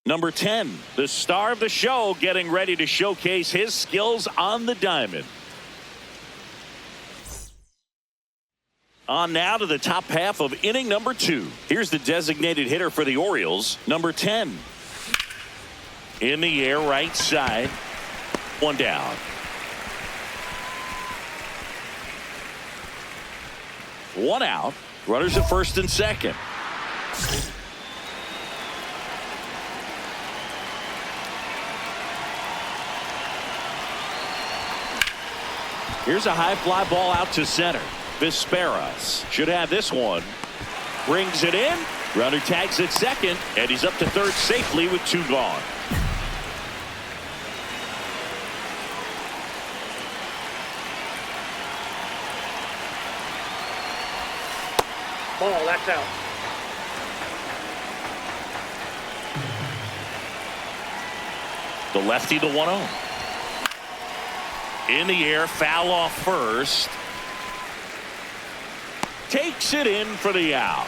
Number 10, the star of the show, getting ready to showcase his skills on the diamond. On now to the top half of inning number 2. Here's the designated hitter for the Orioles, number 10. In the air, right side. One down. One out. Runners at first and second. Here's a high fly ball out to center. Vizqueras should have this one. Brings it in. Runner tags at second, and he's up to third safely with 2 gone. Ball, that's out. The lefty, the 1-0. In the air, foul off first. Takes it in for the out.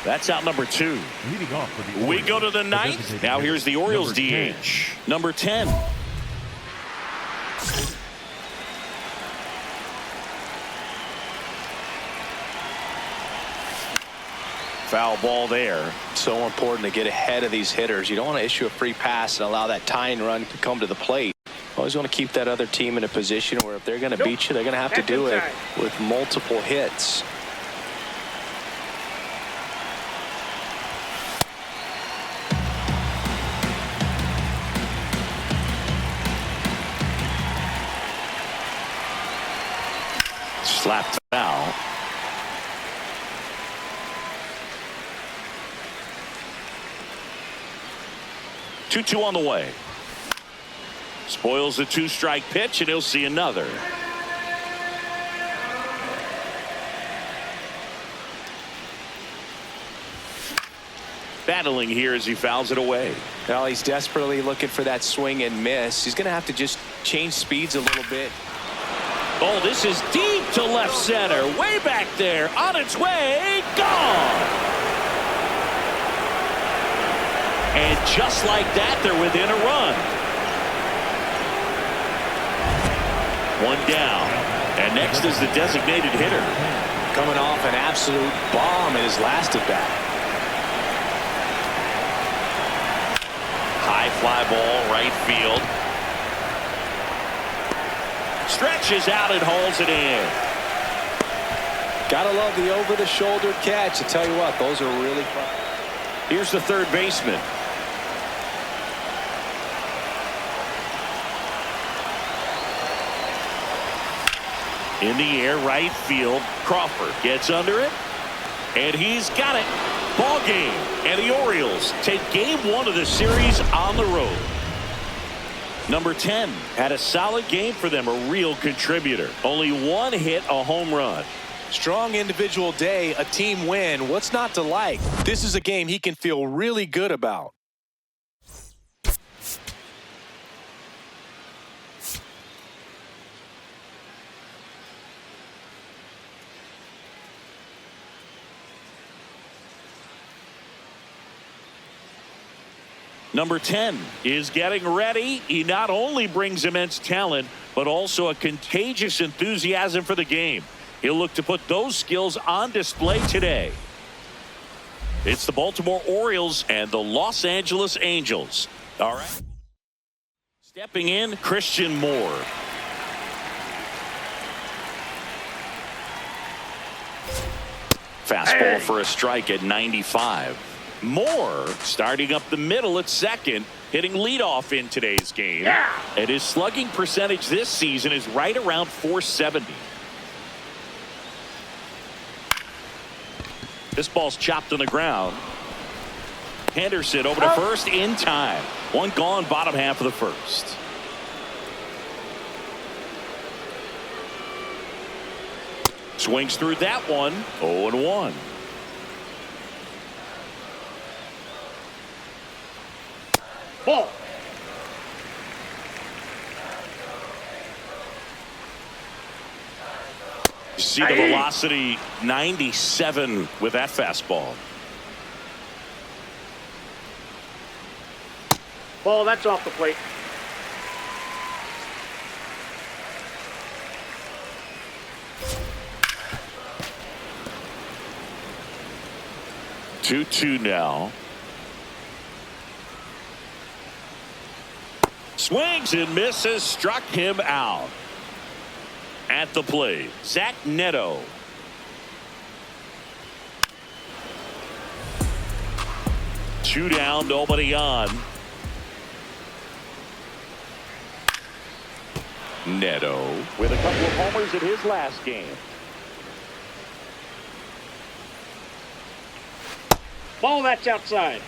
That's out number 2. Leading off for the We go to the 9th. Now here's the Orioles DH. Number 10. Foul ball there. So important to get ahead of these hitters. You don't want to issue a free pass and allow that tying run to come to the plate. Always want to keep that other team in a position where if they're going to beat you, they're going to have to do it with multiple hits. Slapped foul. Two on the way. Spoils the 2-strike pitch, and he'll see another. Battling here as he fouls it away. Well, he's desperately looking for that swing and miss. He's going to have to just change speeds a little bit. Oh, this is deep to left center. Way back there. On its way. Gone. And just like that, they're within a run. One down. And next is the designated hitter. Coming off an absolute bomb in his last at bat. High fly ball, right field. Stretches out and holds it in. Gotta love the over-the-shoulder catch. I tell you what, those are really fun. Here's the third baseman. In the air, right field. Crawford gets under it, and he's got it. Ball game, and the Orioles take game 1 of the series on the road. Number 10 had a solid game for them, a real contributor. Only 1 hit, a home run. Strong individual day, a team win. What's not to like? This is a game he can feel really good about. Number 10 is getting ready. He not only brings immense talent, but also a contagious enthusiasm for the game. He'll look to put those skills on display today. It's the Baltimore Orioles and the Los Angeles Angels. All right. Stepping in, Christian Moore. Fastball for a strike at 95. Moore starting up the middle at second, hitting leadoff in today's game. And his slugging percentage this season is right around .470. This ball's chopped on the ground. Henderson over to first in time. 1 gone, bottom half of the first. Swings through that one. 0-1. Ball. You see the velocity, 97 with that fastball. Ball, that's off the plate. Two now. Swings and misses, struck him out. At the plate, Zach Neto. Two down, nobody on. Neto with a couple of homers in his last game. Ball, that's outside.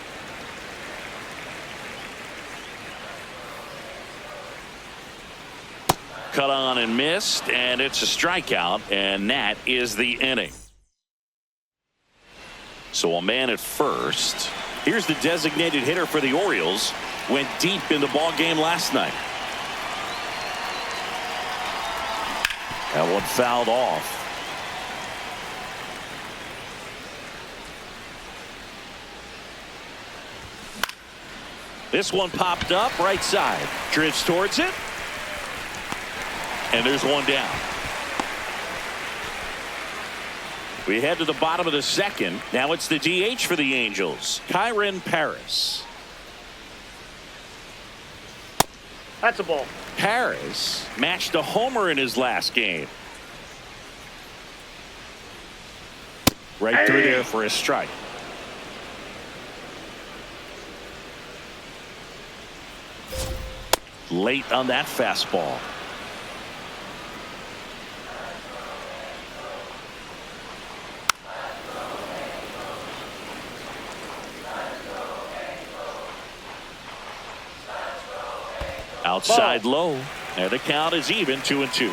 Cut on and missed, and it's a strikeout, and that is the inning. So a man at first. Here's the designated hitter for the Orioles. Went deep in the ball game last night. That one fouled off. This one popped up right side. Drifts towards it. And there's one down. We head to the bottom of the second. Now it's the DH for the Angels, Kyron Paris. That's a ball. Paris matched a homer in his last game. Right through there for a strike. Late on that fastball. Outside low, and the count is even 2-2.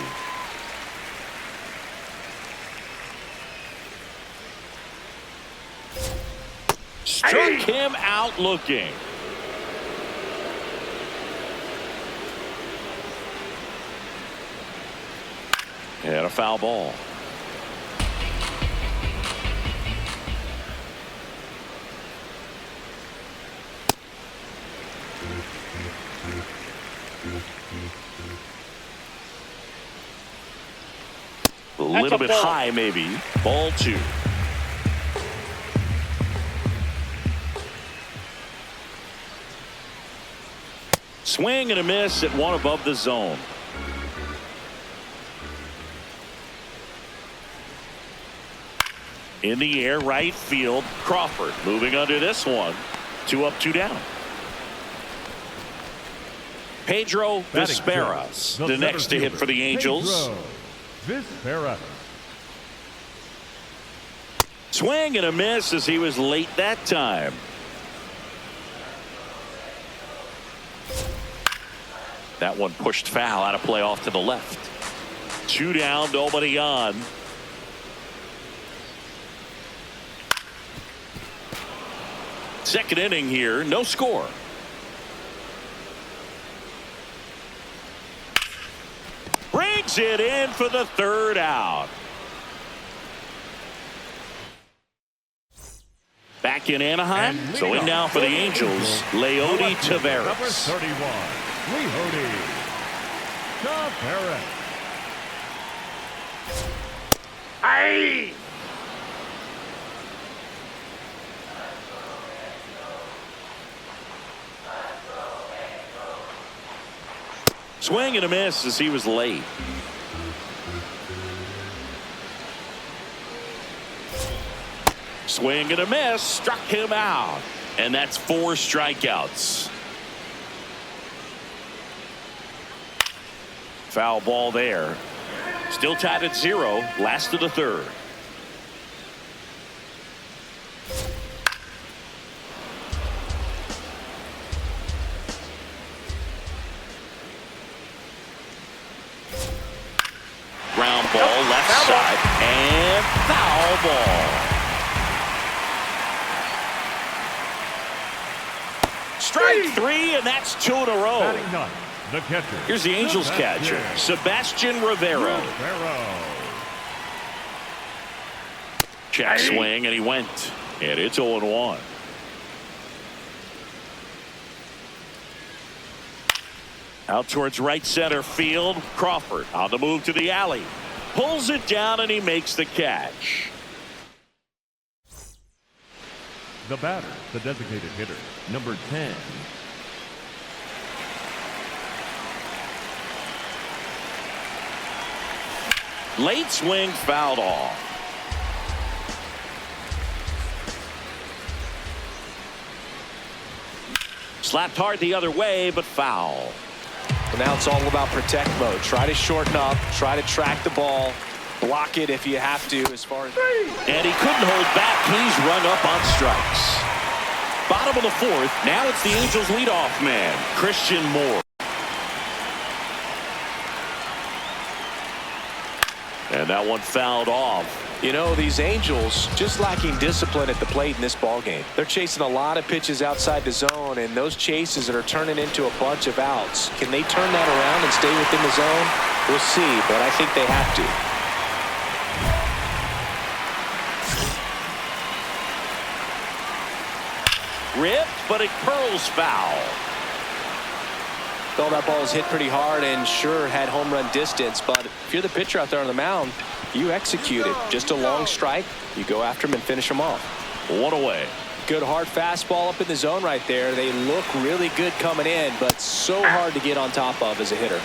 Struck him out looking. And a foul ball. A little bit high, maybe. Ball two. Swing and a miss at one above the zone. In the air, right field. Crawford moving under this one. 2 up, 2 down. Pedro Vizqueras, the next to hit for the Angels. Vizqueras. Swing and a miss as he was late that time. That one pushed foul, out of play off to the left. 2 down, nobody on. Second inning here, no score. Brings it in for the third out. Back in Anaheim, so in now for the Angels, Leody Taveras. Number 31, Leody Taveras. Aye. Swing and a miss as he was late. Swing and a miss, struck him out. And that's 4 strikeouts. Foul ball there. Still tied at 0, last of the third. Ground ball, left side, and foul ball. Strike 3, and that's 2 in a row. Batting ninth, the catcher. Here's the Angels catcher, Sebastian Rivero. Check swing, and he went. And it's 0-1. Out towards right center field. Crawford on the move to the alley. Pulls it down and he makes the catch. The batter, the designated hitter, number 10. Late swing fouled off. Slapped hard the other way, but foul. And now it's all about protect mode. Try to shorten up, try to track the ball, block it if you have to as far as... And he couldn't hold back. He's run up on strikes. Bottom of the fourth. Now it's the Angels leadoff man, Christian Moore. And that one fouled off. You know, these Angels just lacking discipline at the plate in this ballgame. They're chasing a lot of pitches outside the zone, and those chases that are turning into a bunch of outs. Can they turn that around and stay within the zone? We'll see, but I think they have to. Ripped, but it curls foul. Though that ball was hit pretty hard and sure had home run distance, but if you're the pitcher out there on the mound, you execute it. Just a long strike, you go after him and finish him off. One away. Good hard fastball up in the zone right there. They look really good coming in, but so hard to get on top of as a hitter.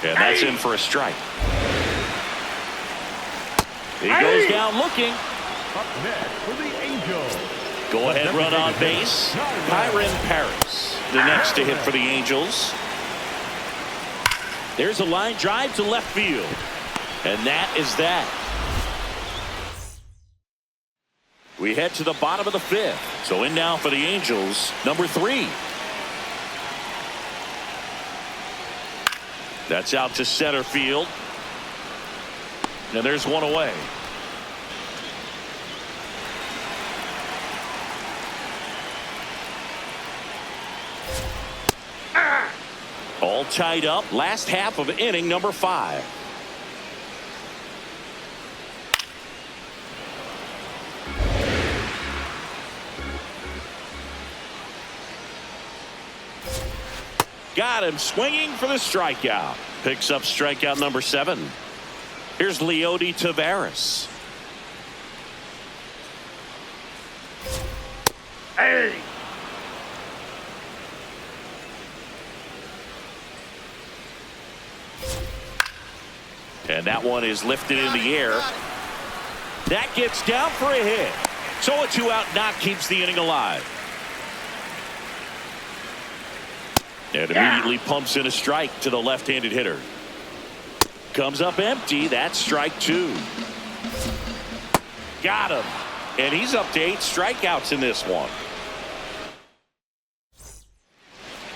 And that's in for a strike. He goes down looking. Up next for the Angels. Go ahead run on base. Kyron Paris, the next to hit for the Angels. There's a line drive to left field. And that is that. We head to the bottom of the fifth. So in now for the Angels, number 3. That's out to center field. And there's one away. All tied up. Last half of inning number 5. Got him swinging for the strikeout. Picks up strikeout number 7. Here's Leody Taveras. Hey! And that one is lifted in the air. That gets down for a hit. So a 2-out knock keeps the inning alive. And immediately pumps in a strike to the left-handed hitter. Comes up empty. That's strike 2. Got him. And he's up to 8 strikeouts in this one.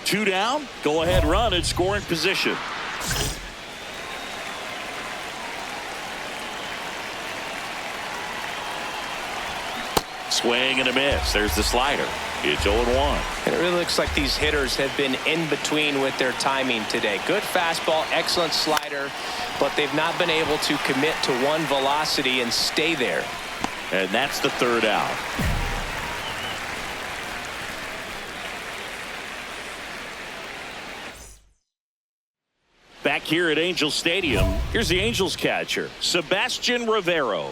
2 down. Go ahead run in scoring position. Swing and a miss. There's the slider. It's 0-1. And it really looks like these hitters have been in between with their timing today. Good fastball, excellent slider, but they've not been able to commit to one velocity and stay there. And that's the 3rd out. Back here at Angels Stadium, here's the Angels catcher, Sebastian Rivero.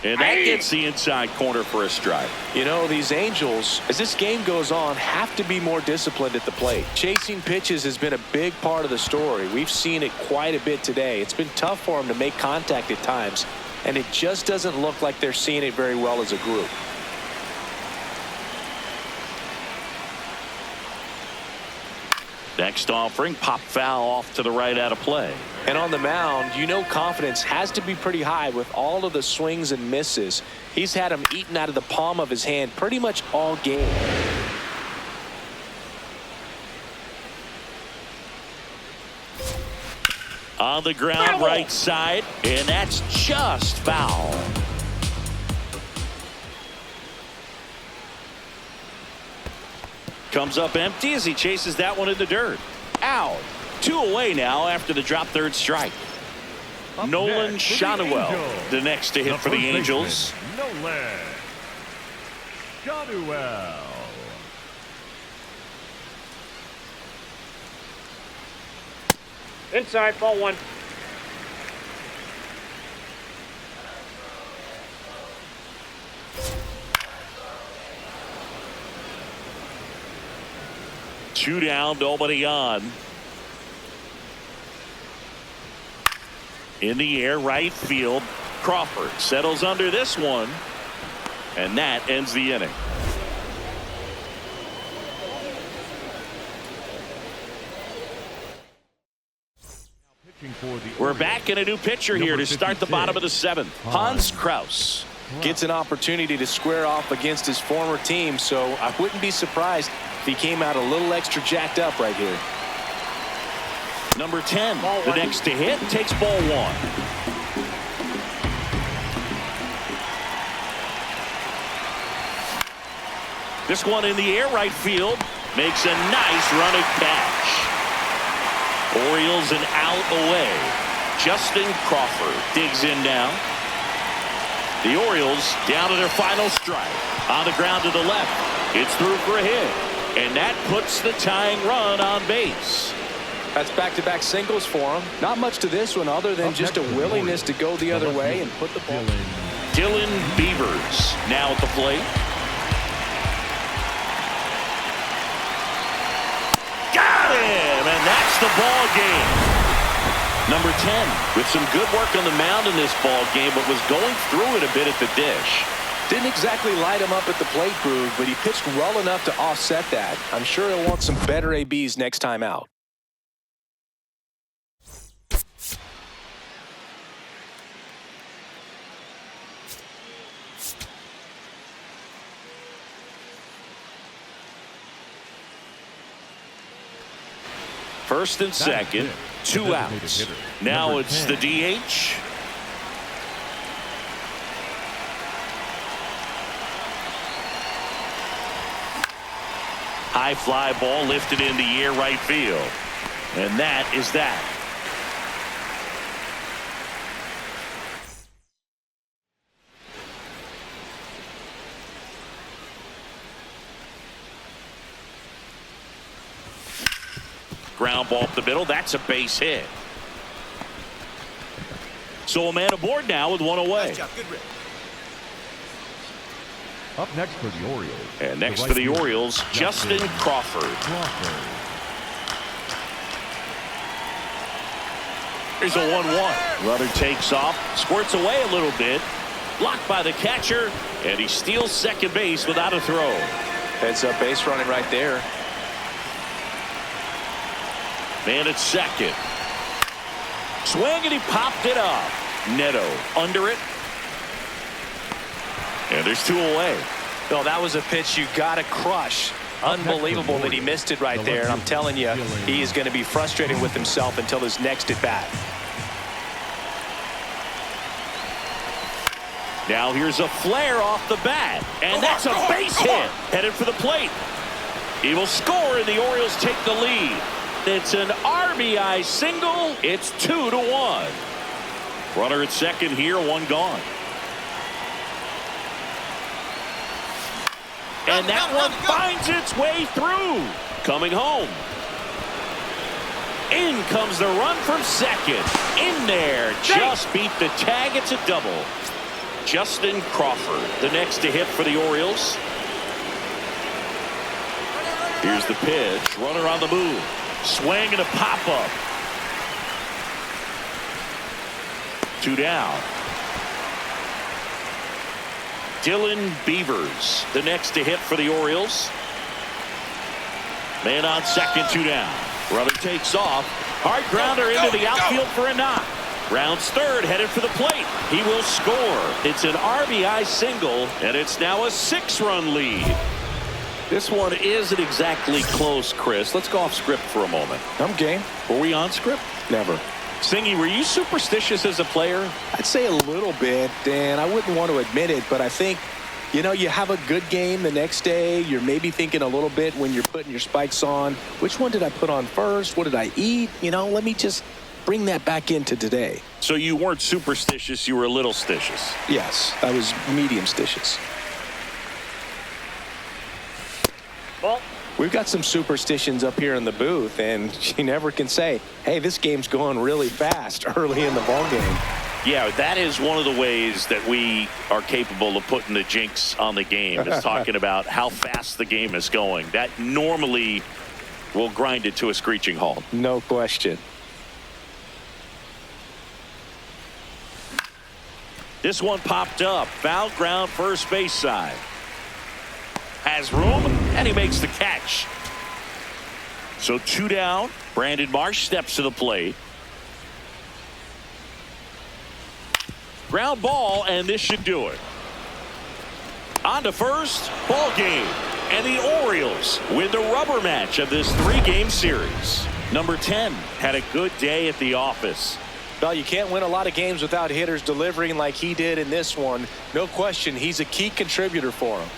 And that gets the inside corner for a strike. You know, these Angels, as this game goes on, have to be more disciplined at the plate. Chasing pitches has been a big part of the story. We've seen it quite a bit today. It's been tough for them to make contact at times, and it just doesn't look like they're seeing it very well as a group. Next offering, pop foul off to the right out of play. And on the mound, you know confidence has to be pretty high with all of the swings and misses. He's had them eaten out of the palm of his hand pretty much all game. On the ground right side, and that's just foul. Comes up empty as he chases that one in the dirt. Out. 2 away now after the drop 3rd strike. Nolan next for the Schanuel, Angels, the next to hit for the first Angels. baseman, Nolan Schanuel. Inside, ball one. Two down, nobody on. In the air, right field. Crawford settles under this one, and that ends the inning. We're back in a new pitcher here to start the bottom of the seventh. Hans Kraus Gets an opportunity to square off against his former team, so I wouldn't be surprised if he came out a little extra jacked up right here. Number 10, the next to hit, takes ball one. This one in the air, right field, makes a nice running catch. Orioles an out away. Justin Crawford digs in now. The Orioles down to their final strike. On the ground to the left. It's through for a hit. And that puts the tying run on base. That's back-to-back singles for him. Not much to this one other than just a willingness to go the other way and put the ball. Dylan Beavers now at the plate. Got him! And that's the ball game. Number 10 with some good work on the mound in this ball game, but was going through it a bit at the dish. Didn't exactly light him up at the plate, Groove, but he pitched well enough to offset that. I'm sure he'll want some better ABs next time out. First and second, two outs. Now it's the DH. High fly ball lifted in the air, right field. And that is that. Ground ball up the middle. That's a base hit. So a man aboard now with one away. Nice job. Good rip. Up next for the Orioles. And next for the Orioles, Justin Crawford. Here's a 1-1. Runner takes off, squirts away a little bit. Blocked by the catcher, and he steals second base without a throw. Heads up base running right there. Man at second. Swing, and he popped it up. Neto under it. And there's two away. No, that was a pitch you got to crush. Unbelievable that he missed it right there. I'm telling you, he is going to be frustrated with himself until his next at bat. Now here's a flare off the bat. And that's a base hit. Headed for the plate. He will score, and the Orioles take the lead. It's an RBI single. It's 2-1. Runner at second here, one gone. And that one finds its way through. Coming home. In comes the run from second. In there. Just beat the tag. It's a double. Justin Crawford, the next to hit for the Orioles. Here's the pitch. Runner on the move. Swing and a pop-up. Two down. Dylan Beavers, the next to hit for the Orioles. Man on second, two down. Runner takes off. Hard grounder into the outfield for a knock. Rounds third, headed for the plate. He will score. It's an RBI single, and it's now a 6-run lead. This one isn't exactly close, Chris. Let's go off script for a moment. I'm game. Were we on script? Never. Singy, were you superstitious as a player? I'd say a little bit, and I wouldn't want to admit it, but I think, you know, you have a good game the next day. You're maybe thinking a little bit when you're putting your spikes on. Which one did I put on first? What did I eat? You know, let me just bring that back into today. So you weren't superstitious, you were a little stitious. Yes, I was medium stitious. Ball. We've got some superstitions up here in the booth, and you never can say, hey, this game's going really fast early in the ball game. Yeah, that is one of the ways that we are capable of putting the jinx on the game, is talking about how fast the game is going. That normally will grind it to a screeching halt. No question. This one popped up. Foul ground, first base side. Has room, and he makes the catch. So 2 down. Brandon Marsh steps to the plate. Ground ball, and this should do it. On to first, ball game. And the Orioles win the rubber match of this 3-game series. Number 10 had a good day at the office. Well, you can't win a lot of games without hitters delivering like he did in this one. No question, he's a key contributor for him.